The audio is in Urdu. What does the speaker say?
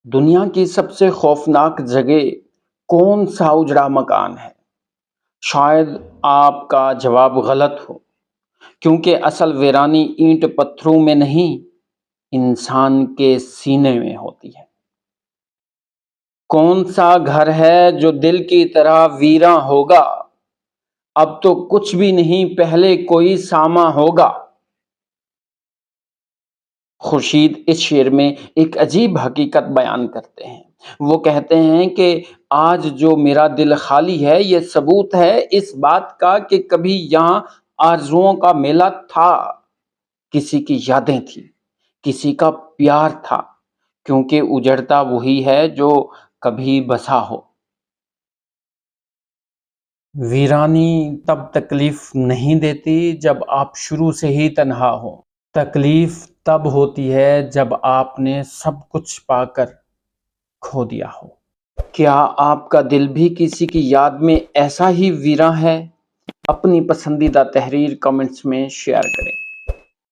دنیا کی سب سے خوفناک جگہ کون سا اجڑا مکان ہے؟ شاید آپ کا جواب غلط ہو، کیونکہ اصل ویرانی اینٹ پتھروں میں نہیں، انسان کے سینے میں ہوتی ہے۔ کون سا گھر ہے جو دل کی طرح ویراں ہوگا؟ اب تو کچھ بھی نہیں، پہلے کوئی ساما ہوگا۔ خورشید اس شعر میں ایک عجیب حقیقت بیان کرتے ہیں۔ وہ کہتے ہیں کہ آج جو میرا دل خالی ہے، یہ ثبوت ہے اس بات کا کہ کبھی یہاں آرزوؤں کا میلہ تھا، کسی کی یادیں تھیں، کسی کا پیار تھا، کیونکہ اجڑتا وہی ہے جو کبھی بسا ہو۔ ویرانی تب تکلیف نہیں دیتی جب آپ شروع سے ہی تنہا ہو، تکلیف تب ہوتی ہے جب آپ نے سب کچھ پا کر کھو دیا ہو۔ کیا آپ کا دل بھی کسی کی یاد میں ایسا ہی ویراں ہے؟ اپنی پسندیدہ تحریر کمنٹس میں شیئر کریں۔